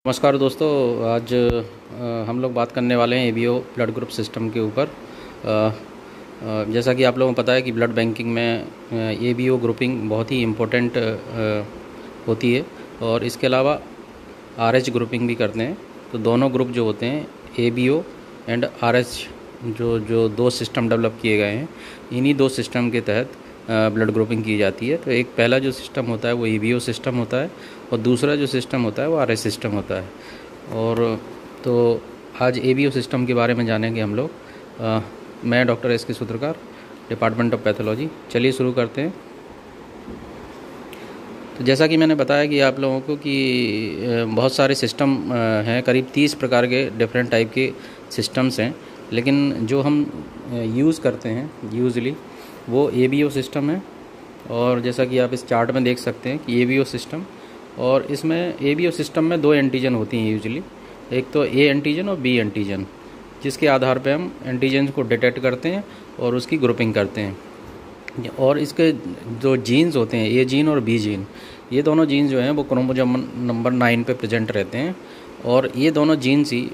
नमस्कार दोस्तों। आज हम लोग बात करने वाले हैं एबीओ ब्लड ग्रुप सिस्टम के ऊपर। जैसा कि आप लोगों को पता है कि ब्लड बैंकिंग में एबीओ ग्रुपिंग बहुत ही इम्पोर्टेंट होती है और इसके अलावा आरएच ग्रुपिंग भी करते हैं। तो दोनों ग्रुप जो होते हैं एबीओ एंड आरएच जो दो सिस्टम डेवलप किए गए हैं, इन्हीं दो सिस्टम के तहत ब्लड ग्रुपिंग की जाती है। तो एक पहला जो सिस्टम होता है वो एबीओ सिस्टम होता है और दूसरा जो सिस्टम होता है वो आरएच सिस्टम होता है। और तो आज एबीओ सिस्टम के बारे में जानेंगे हम लोग। मैं डॉक्टर एस के सूत्रकार, डिपार्टमेंट ऑफ पैथोलॉजी। चलिए शुरू करते हैं। तो जैसा कि मैंने बताया कि आप लोगों को कि बहुत सारे सिस्टम हैं, करीब 30 प्रकार के डिफरेंट टाइप के सिस्टम्स हैं, लेकिन जो हम यूज़ करते हैं यूजली वो एबीओ सिस्टम है। और जैसा कि आप इस चार्ट में देख सकते हैं कि एबीओ सिस्टम, और इसमें एबीओ सिस्टम में दो एंटीजन होती हैं यूजली, एक तो ए एंटीजन और बी एंटीजन, जिसके आधार पे हम एंटीजन को डिटेक्ट करते हैं और उसकी ग्रुपिंग करते हैं। और इसके जो जीन्स होते हैं, ए जीन और बी जीन, ये दोनों जीन जो हैं वो क्रोमोसोम नंबर 9 पे प्रेजेंट रहते हैं। और ये दोनों जीन्स ही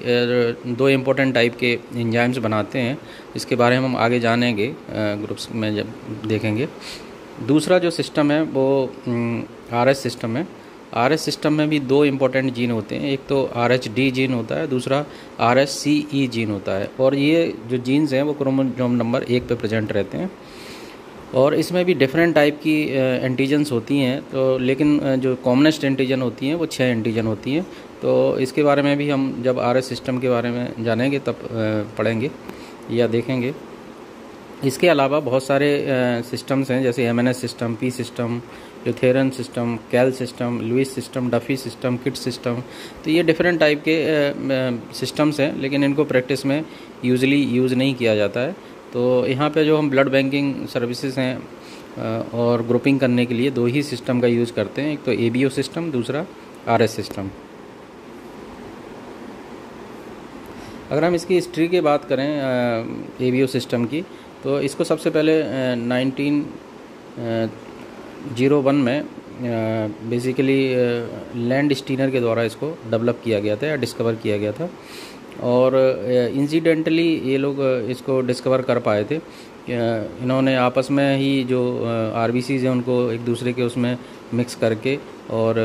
दो इम्पोर्टेंट टाइप के एंजाइम्स बनाते हैं। इसके बारे में हम आगे जानेंगे, ग्रुप्स में जब देखेंगे। दूसरा जो सिस्टम है वो आरएच सिस्टम है। आरएच सिस्टम में भी दो इम्पोर्टेंट जीन होते हैं, एक तो आरएचडी जीन होता है, दूसरा आरएचसीई जीन होता है। और ये जो जीन्स हैं वो क्रोमोसोम नंबर 1 पे प्रेजेंट रहते हैं। और इसमें भी डिफरेंट टाइप की एंटीजन्स होती हैं, तो लेकिन जो कॉमनेस्ट एंटीजन होती हैं वो 6 एंटीजन होती हैं। तो इसके बारे में भी हम जब आरएच सिस्टम के बारे में जानेंगे तब पढ़ेंगे या देखेंगे। इसके अलावा बहुत सारे सिस्टम्स हैं, जैसे MNS system, P system, Lutheran system, Cal system, Louis system, Duffy system, kit system. तो ये डिफरेंट टाइप के सिस्टम्स हैं, लेकिन इनको प्रैक्टिस में यूजली यूज़ नहीं किया जाता है। तो यहाँ पे जो हम ब्लड बैंकिंग सर्विसेज हैं और ग्रुपिंग करने के लिए दो ही सिस्टम का यूज़ करते हैं, एक तो एबीओ सिस्टम, दूसरा आरएच सिस्टम। अगर हम इसकी हिस्ट्री की बात करें एबीओ सिस्टम की, तो इसको सबसे पहले 1901 में बेसिकली लैंड स्टीनर के द्वारा इसको डेवलप किया गया था या डिस्कवर किया गया था। और इंसिडेंटली ये लोग इसको डिस्कवर कर पाए थे। इन्होंने आपस में ही जो आरबीसीज हैं उनको एक दूसरे के उसमें मिक्स करके और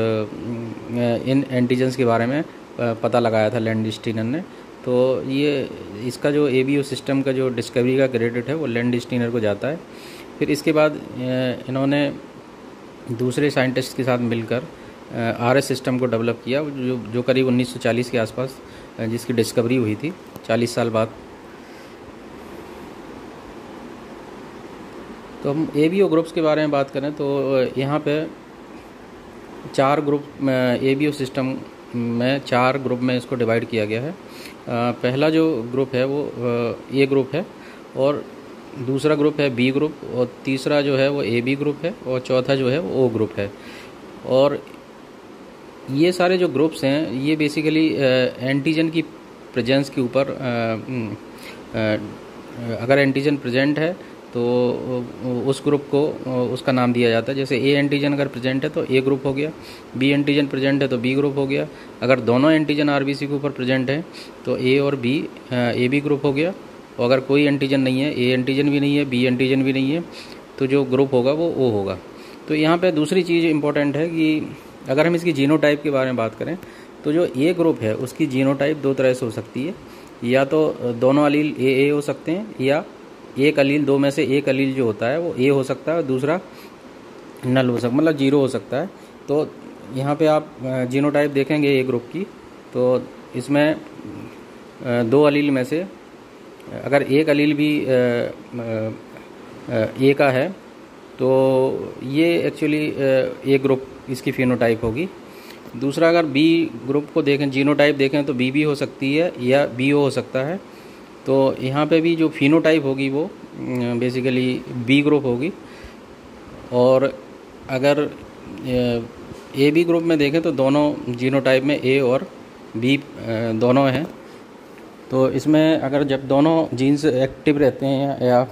इन एंटीजन्स के बारे में पता लगाया था लैंड स्टीनर ने। तो ये इसका जो एबीओ सिस्टम का जो डिस्कवरी का क्रेडिट है वो लैंड स्टीनर को जाता है। फिर इसके बाद इन्होंने दूसरे साइंटिस्ट के साथ मिलकर आरएच सिस्टम को डेवलप किया, जो करीब 1940 के आसपास जिसकी डिस्कवरी हुई थी, 40 साल बाद। तो हम एबीओ ग्रुप्स के बारे में बात करें तो यहाँ पे 4 ग्रुप एबीओ सिस्टम में 4 ग्रुप में इसको डिवाइड किया गया है। पहला जो ग्रुप है वो ए ग्रुप है, और दूसरा ग्रुप है बी ग्रुप, और तीसरा जो है वो ए बी ग्रुप है, और चौथा जो है वो ओ ग्रुप है। और ये सारे जो ग्रुप्स हैं ये बेसिकली एंटीजन की प्रेजेंस के ऊपर, अगर एंटीजन प्रेजेंट है तो उस ग्रुप को उसका नाम दिया जाता है। जैसे ए एंटीजन अगर प्रेजेंट है तो ए ग्रुप हो गया, बी एंटीजन प्रेजेंट है तो बी ग्रुप हो गया। अगर दोनों एंटीजन आरबीसी के ऊपर प्रेजेंट है तो ए और बी ए बी ग्रुप हो गया। और अगर कोई एंटीजन नहीं है, ए एंटीजन भी नहीं है, बी एंटीजन भी नहीं है, तो जो ग्रुप होगा वो ओ होगा। तो यहाँ पे दूसरी चीज़ इंपॉर्टेंट है कि अगर हम इसकी जीनोटाइप के बारे में बात करें तो जो ए ग्रुप है उसकी जीनोटाइप दो तरह से हो सकती है, या तो दोनों अलील ए हो सकते हैं, या एक अलील, दो में से एक अलील जो होता है वो ए हो सकता है और दूसरा नल हो सकता, मतलब 0 हो सकता है। तो यहाँ पे आप जीनोटाइप देखेंगे ए ग्रुप की, तो इसमें दो अलील में से अगर एक अलील भी ए का है तो ये एक्चुअली ए ग्रुप इसकी फिनोटाइप होगी। दूसरा अगर बी ग्रुप को देखें, जीनोटाइप देखें, तो बी भी हो सकती है या बी ओ हो सकता है। तो यहाँ पे भी जो फिनोटाइप होगी वो बेसिकली बी ग्रुप होगी। और अगर ए बी ग्रुप में देखें तो दोनों जीनोटाइप में ए और बी दोनों हैं। तो इसमें अगर जब दोनों जीन्स एक्टिव रहते हैं या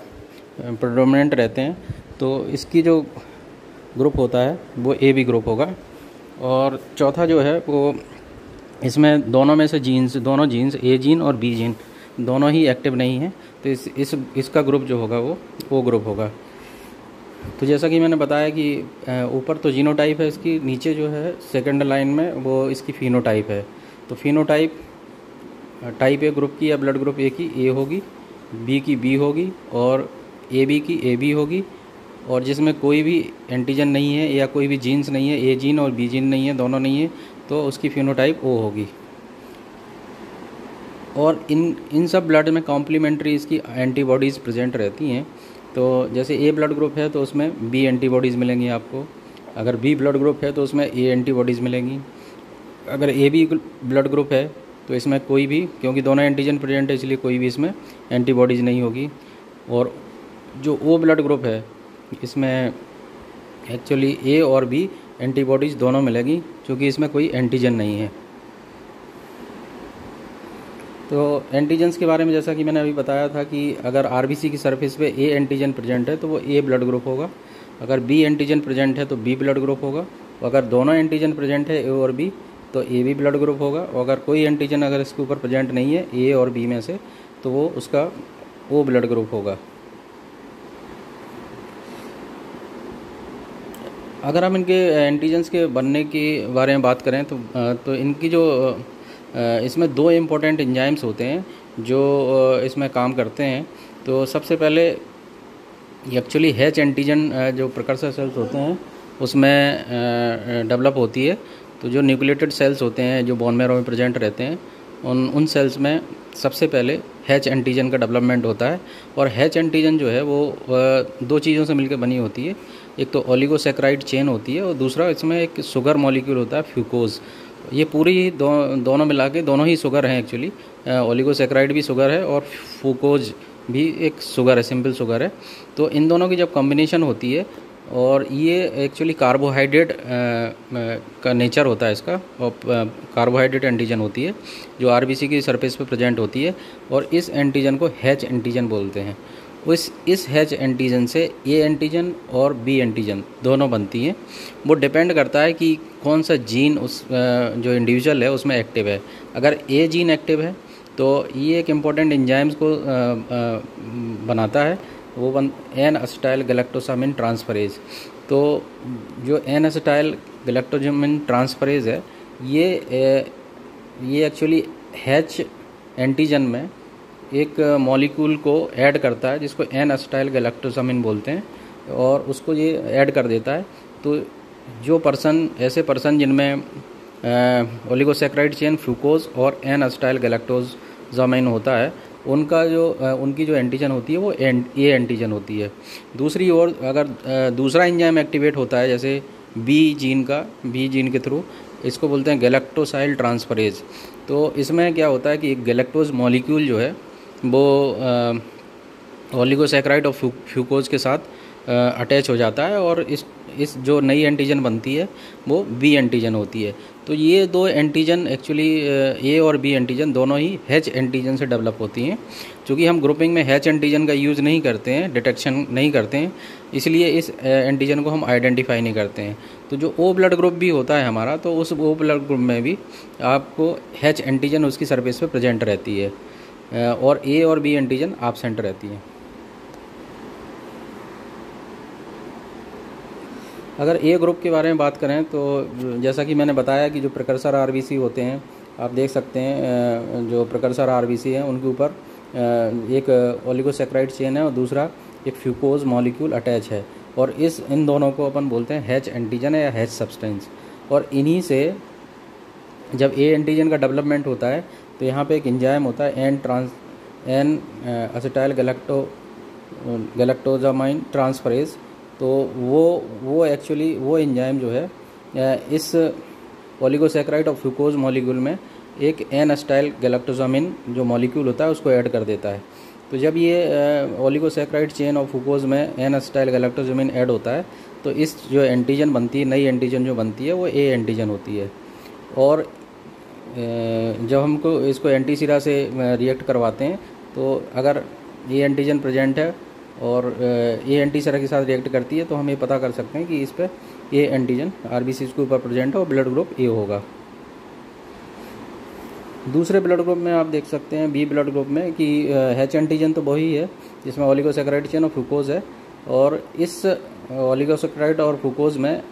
प्रेडोमिनेंट रहते हैं तो इसकी जो ग्रुप होता है वो ए बी ग्रुप होगा। और चौथा जो है वो इसमें दोनों में से दोनों जीन्स ए जीन और बी जीन दोनों ही एक्टिव नहीं हैं, तो इसका ग्रुप जो होगा वो ओ ग्रुप होगा। तो जैसा कि मैंने बताया कि ऊपर तो जीनोटाइप है इसकी, नीचे जो है सेकंड लाइन में वो इसकी फिनोटाइप है। तो फिनोटाइप टाइप ए ग्रुप की या ब्लड ग्रुप ए की ए होगी, बी की बी होगी और ए बी की ए बी होगी। और जिसमें कोई भी एंटीजन नहीं है या कोई भी जीन्स नहीं है, ए जीन और बी जीन नहीं है, दोनों नहीं है, तो उसकी फिनोटाइप ओ होगी। और इन सब ब्लड में कॉम्प्लीमेंट्री इसकी एंटीबॉडीज़ प्रेजेंट रहती हैं। तो जैसे ए ब्लड ग्रुप है तो उसमें बी एंटीबॉडीज़ मिलेंगी आपको, अगर बी ब्लड ग्रुप है तो उसमें ए एंटीबॉडीज़ मिलेंगी, अगर ए बी ब्लड ग्रुप है तो इसमें कोई भी, क्योंकि दोनों एंटीजन प्रेजेंट है इसलिए कोई भी इसमें एंटीबॉडीज़ नहीं होगी। और जो ओ ब्लड ग्रुप है इसमें एक्चुअली ए और बी एंटीबॉडीज़ दोनों मिलेगी, क्योंकि इसमें कोई एंटीजन नहीं है। तो एंटीजन्स के बारे में जैसा कि मैंने अभी बताया था कि अगर आरबीसी की सरफेस पे ए एंटीजन प्रेजेंट है तो वो ए ब्लड ग्रुप होगा, अगर बी एंटीजन प्रेजेंट है तो बी ब्लड ग्रुप होगा, अगर दोनों एंटीजन प्रेजेंट है ए और बी तो ए बी ब्लड ग्रुप होगा, और अगर कोई एंटीजन अगर इसके ऊपर प्रेजेंट नहीं है ए और बी में से तो वो उसका ओ ब्लड ग्रुप होगा। अगर हम इनके एंटीजन्स के बनने के बारे में बात करें तो इनकी जो इसमें दो इम्पोर्टेंट एंजाइम्स होते हैं जो इसमें काम करते हैं। तो सबसे पहले एक्चुअली हैच एंटीजन जो प्रिकर्सर सेल्स होते हैं उसमें डेवलप होती है। तो जो न्यूक्लिएटेड सेल्स होते हैं जो बोन मैरो में प्रेजेंट रहते हैं उन सेल्स में सबसे पहले हैच एंटीजन का डेवलपमेंट होता है। और हैच एंटीजन जो है वो दो चीज़ों से मिलकर बनी होती है, एक तो ओलिगोसैकेराइड चेन होती है और दूसरा इसमें एक शुगर मॉलिक्यूल होता है फ्यूकोज। ये पूरी दोनों मिला के दोनों ही शुगर हैं एक्चुअली, ओलिगोसैकेराइड भी शुगर है और फ्यूकोज भी एक शुगर है, सिंपल शुगर है। तो इन दोनों की जब कॉम्बिनेशन होती है और ये एक्चुअली कार्बोहाइड्रेट का नेचर होता है इसका, और कार्बोहाइड्रेट एंटीजन होती है जो आरबीसी की सरफेस पे प्रेजेंट होती है, और इस एंटीजन को हैच एंटीजन बोलते हैं। इस हैच एंटीजन से ए एंटीजन और बी एंटीजन दोनों बनती हैं। वो डिपेंड करता है कि कौन सा जीन उस जो इंडिविजुअल है उसमें एक्टिव है। अगर ए जीन एक्टिव है तो ये एक इम्पॉर्टेंट एंजाइम्स को बनाता है, वो एन असिटाइल गैलेक्टोसामिन ट्रांसफरेज। तो जो एन असिटाइल गैलेक्टोसामिन ट्रांसफरेज है ये एक्चुअली हैच एंटीजन में एक मॉलिक्यूल को ऐड करता है जिसको एन असिटाइल गैलेक्टोसामिन बोलते हैं, और उसको ये ऐड कर देता है। तो जो ऐसे पर्सन जिनमें ओलिगोसैकेराइड चेन फ्रूकोज और एन असिटाइल गैलेक्टोसामिन होता है उनकी जो एंटीजन होती है वो ए एंटीजन होती है। दूसरी ओर अगर दूसरा एंजाइम एक्टिवेट होता है जैसे बी जीन के थ्रू, इसको बोलते हैं गैलेक्टोसाइल ट्रांसफरेज। तो इसमें क्या होता है कि एक गैलेक्टोज मॉलिक्यूल जो है वो ओलिगोसैकेराइड और फ्यूकोज के साथ अटैच हो जाता है, और इस जो नई एंटीजन बनती है वो बी एंटीजन होती है। तो ये दो एंटीजन एक्चुअली ए और बी एंटीजन दोनों ही हैच एंटीजन से डेवलप होती हैं। क्योंकि हम ग्रुपिंग में हैच एंटीजन का यूज़ नहीं करते हैं, डिटेक्शन नहीं करते हैं, इसलिए इस एंटीजन को हम आइडेंटिफाई नहीं करते हैं। तो जो ओ ब्लड ग्रुप भी होता है हमारा, तो उस ओ ब्लड ग्रुप में भी आपको हैच एंटीजन उसकी सरफेस पे प्रेजेंट रहती है, और ए और बी एंटीजन एब्सेंट रहती है। अगर ए ग्रुप के बारे में बात करें तो जैसा कि मैंने बताया कि जो प्रिकर्सर आरबीसी होते हैं, आप देख सकते हैं जो प्रिकर्सर आरबीसी हैं उनके ऊपर एक ओलिगोसैकेराइड चेन है और दूसरा एक फ्यूकोज मॉलिक्यूल अटैच है, और इन दोनों को अपन बोलते हैं हैच एंटीजन या हैच सब्सटेंस। और इन्हीं से जब ए एंटीजन का डेवलपमेंट होता है तो यहाँ पे एक एंजाइम होता है एन असिटाइल गैलेक्टोसामाइन ट्रांसफरेज। तो वो एक्चुअली वो एंजाइम जो है इस ओलिगोसैकेराइड और फ्यूकोज मॉलिक्यूल में एक एन असिटाइल गैलेक्टोसामिन जो मॉलिक्यूल होता है उसको ऐड कर देता है। तो जब ये ओलिगोसैकेराइड चेन और फ्यूकोज में एन असिटाइल गैलेक्टोसामिन ऐड होता है तो इस जो एंटीजन बनती है, नई एंटीजन जो बनती है वो ए एंटीजन होती है। और जब हमको इसको एंटीसीरा से रिएक्ट करवाते हैं तो अगर ए एंटीजन प्रेजेंट है और ए एंटीसीरा के साथ रिएक्ट करती है तो हम ये पता कर सकते हैं कि इस पर ए एंटीजन आरबीसी के ऊपर प्रेजेंट है और ब्लड ग्रुप ए होगा। दूसरे ब्लड ग्रुप में आप देख सकते हैं बी ब्लड ग्रुप में कि H एंटीजन तो वही है जिसमें ओलिगोसैकेराइड चेन और फ्रूकोज है, और इस ओलिगोसैकेराइड और फ्रूकोज में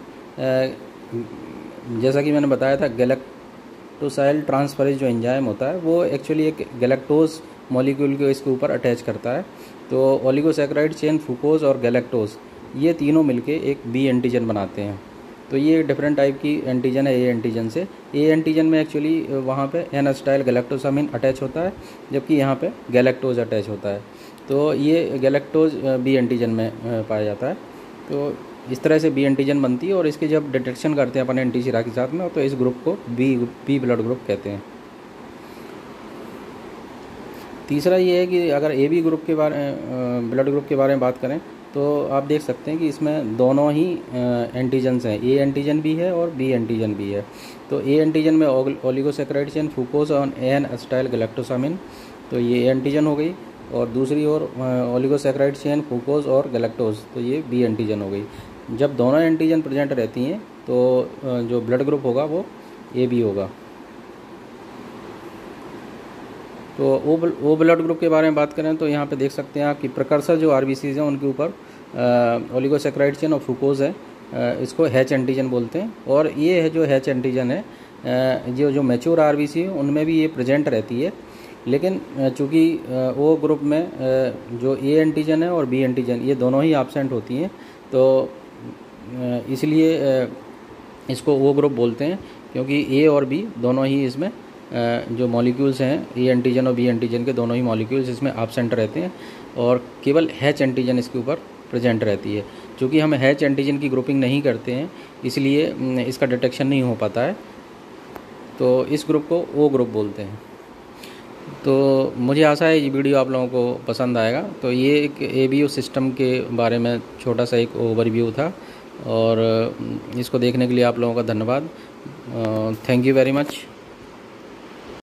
जैसा कि मैंने बताया था गैलेक्टोसाइल ट्रांसफरेज जो एंजाइम होता है वो एक्चुअली एक गैलेक्टोज मॉलिक्यूल को इसके ऊपर अटैच करता है। तो ओलिगोसैकेराइड चेन, फ्रूकोज और गैलेक्टोज ये तीनों मिलके एक बी एंटीजन बनाते हैं। तो ये डिफरेंट टाइप की एंटीजन है ए एंटीजन से। ए एंटीजन में एक्चुअली वहाँ पे एन एसिटाइल गैलेक्टोसामिन अटैच होता है, जबकि यहाँ पे गैलेक्टोज अटैच होता है। तो ये गैलेक्टोज बी एंटीजन में पाया जाता है। तो इस तरह से बी एंटीजन बनती है, और इसके जब डिटेक्शन करते हैं अपन एंटी सीरा के साथ में तो इस ग्रुप को बी ब्लड ग्रुप कहते हैं। तीसरा ये है कि अगर ए बी ग्रुप के ब्लड ग्रुप के बारे में बात करें तो आप देख सकते हैं कि इसमें दोनों ही एंटीजन्स हैं, ए एंटीजन भी है और बी एंटीजन भी है। तो ए एंटीजन में ओलिगोसैकेराइड चेन, फ्रूकोज और एन एसिटाइल गैलेक्टोसामिन, तो ये एंटीजन हो गई, और दूसरी ओर ओलिगोसैकेराइड चेन, फ्रूकोज और गैलेक्टोज, तो ये बी एंटीजन हो गई। जब दोनों एंटीजन प्रेजेंट रहती हैं तो जो ब्लड ग्रुप होगा वो ए बी होगा। तो ओ ब्लड ग्रुप के बारे में बात करें तो यहाँ पे देख सकते हैं आप कि प्रकर्सर जो आरबीसीज हैं उनके ऊपर ओलिगोसैकेराइड चेन और फ्रूकोज है, इसको H एंटीजन बोलते हैं। और ये है जो H एंटीजन है जो मैच्योर आरबीसी है उनमें भी ये प्रेजेंट रहती है, लेकिन चूँकि ओ ग्रुप में जो ए एंटीजन है और बी एंटीजन ये दोनों ही एब्सेंट होती हैं, तो इसलिए इसको ओ ग्रुप बोलते हैं, क्योंकि ए और बी दोनों ही इसमें जो मॉलिक्यूल्स हैं ए एंटीजन और बी एंटीजन के दोनों ही मॉलिक्यूल्स इसमें एब्सेंट रहते हैं, और केवल H एंटीजन इसके ऊपर प्रेजेंट रहती है। क्योंकि हम H एंटीजन की ग्रुपिंग नहीं करते हैं इसलिए इसका डिटेक्शन नहीं हो पाता है, तो इस ग्रुप को ओ ग्रुप बोलते हैं। तो मुझे आशा है ये वीडियो आप लोगों को पसंद आएगा। तो ये एक ABO सिस्टम के बारे में छोटा सा एक ओवरव्यू था, और इसको देखने के लिए आप लोगों का धन्यवाद। Thank you very much.